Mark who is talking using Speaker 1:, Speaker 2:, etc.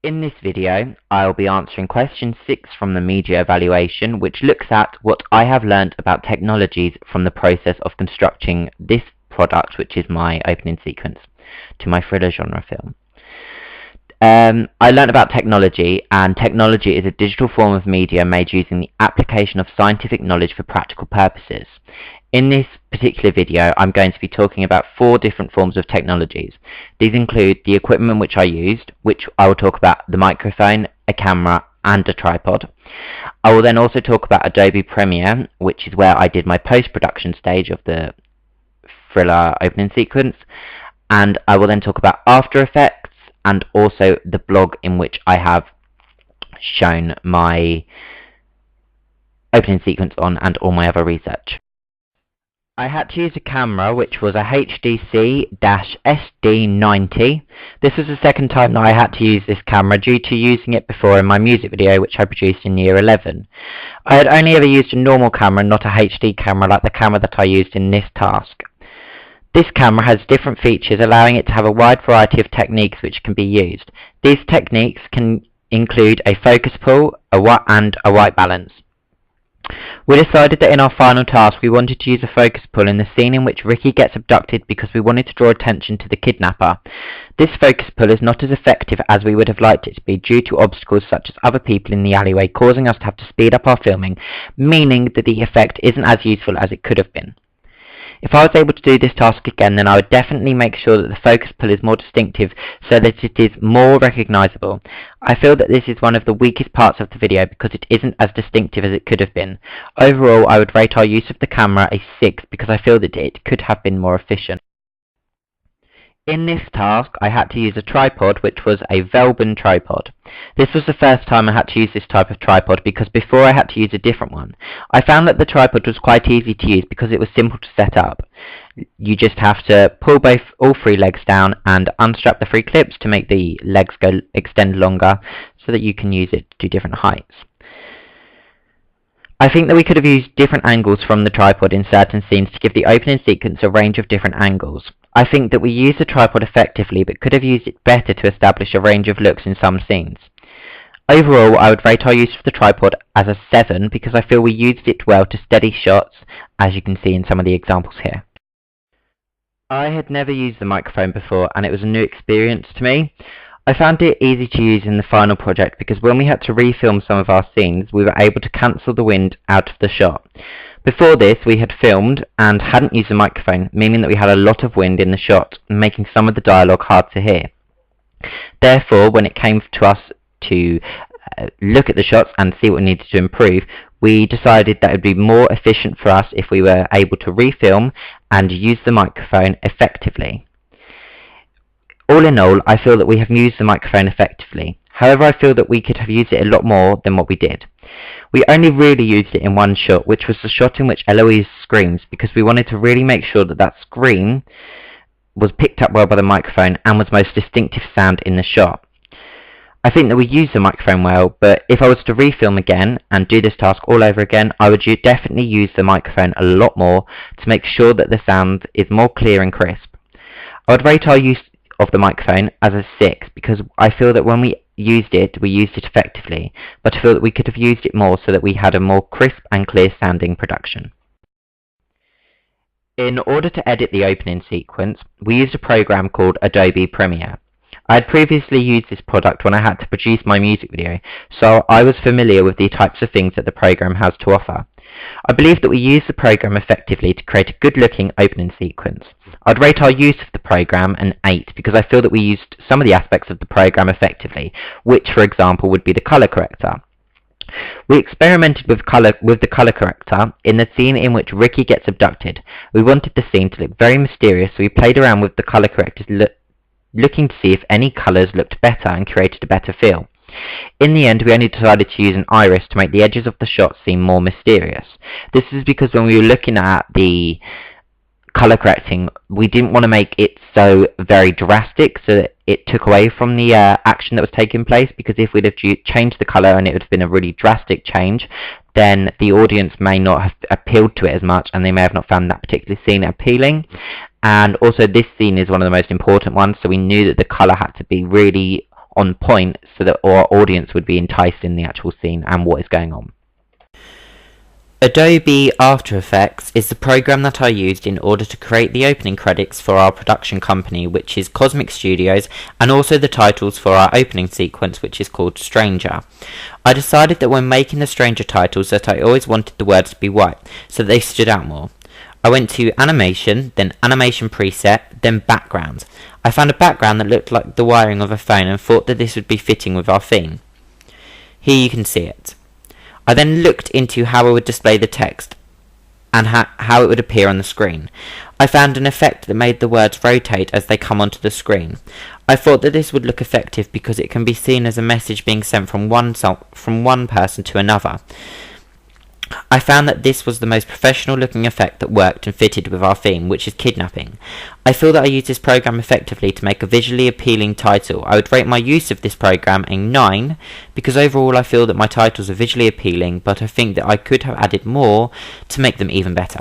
Speaker 1: In this video, I'll be answering question 6 from the media evaluation, which looks at what I have learnt about technologies from the process of constructing this product, which is my opening sequence to my thriller genre film. I learnt about technology, and technology is a digital form of media made using the application of scientific knowledge for practical purposes. In this particular video, I'm going to be talking about 4 different forms of technologies. These include the equipment which I used, which I will talk about the microphone, a camera, and a tripod. I will then also talk about Adobe Premiere, which is where I did my post-production stage of the thriller opening sequence, and I will then talk about After Effects and also the blog in which I have shown my opening sequence on and all my other research. I had to use a camera which was a HDC-SD90. This was the second time that I had to use this camera due to using it before in my music video which I produced in year 11. I had only ever used a normal camera, not a HD camera like the camera that I used in this task. This camera has different features, allowing it to have a wide variety of techniques which can be used. These techniques can include a focus pull and a white balance. We decided that in our final task we wanted to use a focus pull in the scene in which Ricky gets abducted because we wanted to draw attention to the kidnapper. This focus pull is not as effective as we would have liked it to be due to obstacles such as other people in the alleyway causing us to have to speed up our filming, meaning that the effect isn't as useful as it could have been. If I was able to do this task again, then I would definitely make sure that the focus pull is more distinctive so that it is more recognisable. I feel that this is one of the weakest parts of the video because it isn't as distinctive as it could have been. Overall, I would rate our use of the camera a 6 because I feel that it could have been more efficient. In this task, I had to use a tripod, which was a Veblen tripod. This was the first time I had to use this type of tripod because before I had to use a different one. I found that the tripod was quite easy to use because it was simple to set up. You just have to pull all 3 legs down and unstrap the 3 clips to make the legs extend longer so that you can use it to different heights. I think that we could have used different angles from the tripod in certain scenes to give the opening sequence a range of different angles. I think that we used the tripod effectively but could have used it better to establish a range of looks in some scenes. Overall, I would rate our use of the tripod as a 7 because I feel we used it well to steady shots, as you can see in some of the examples here. I had never used the microphone before and it was a new experience to me. I found it easy to use in the final project because when we had to refilm some of our scenes, we were able to cancel the wind out of the shot. Before this, we had filmed and hadn't used the microphone, meaning that we had a lot of wind in the shot, making some of the dialogue hard to hear. Therefore, when it came to us to look at the shots and see what we needed to improve, we decided that it would be more efficient for us if we were able to refilm and use the microphone effectively. All in all, I feel that we have used the microphone effectively. However, I feel that we could have used it a lot more than what we did. We only really used it in one shot, which was the shot in which Eloise screams, because we wanted to really make sure that that scream was picked up well by the microphone and was the most distinctive sound in the shot. I think that we used the microphone well, but if I was to refilm again and do this task all over again, I would definitely use the microphone a lot more to make sure that the sound is more clear and crisp. I would rate our use of the microphone as a 6 because I feel that when we used it effectively, but I feel that we could have used it more so that we had a more crisp and clear sounding production. In order to edit the opening sequence, we used a program called Adobe Premiere. I had previously used this product when I had to produce my music video, so I was familiar with the types of things that the program has to offer. I believe that we used the program effectively to create a good-looking opening sequence. I'd rate our use of the program an 8 because I feel that we used some of the aspects of the program effectively, which, for example, would be the color corrector. We experimented with the color corrector in the scene in which Ricky gets abducted. We wanted the scene to look very mysterious, so we played around with the color correctors looking to see if any colors looked better and created a better feel. In the end, we only decided to use an iris to make the edges of the shot seem more mysterious. This is because when we were looking at the color correcting, we didn't want to make it so very drastic so that it took away from the action that was taking place, because if we'd have changed the color and it would have been a really drastic change, then the audience may not have appealed to it as much and they may have not found that particular scene appealing. And also this scene is one of the most important ones, so we knew that the color had to be really on point so that our audience would be enticed in the actual scene and what is going on. Adobe After Effects is the program that I used in order to create the opening credits for our production company, which is Cosmic Studios, and also the titles for our opening sequence, which is called Stranger. I decided that when making the Stranger titles that I always wanted the words to be white, so they stood out more. I went to Animation, then Animation Preset, then Background. I found a background that looked like the wiring of a phone and thought that this would be fitting with our theme. Here you can see it. I then looked into how I would display the text and how it would appear on the screen. I found an effect that made the words rotate as they come onto the screen. I thought that this would look effective because it can be seen as a message being sent from one person to another. I found that this was the most professional looking effect that worked and fitted with our theme, which is kidnapping. I feel that I used this program effectively to make a visually appealing title. I would rate my use of this program a 9, because overall I feel that my titles are visually appealing, but I think that I could have added more to make them even better.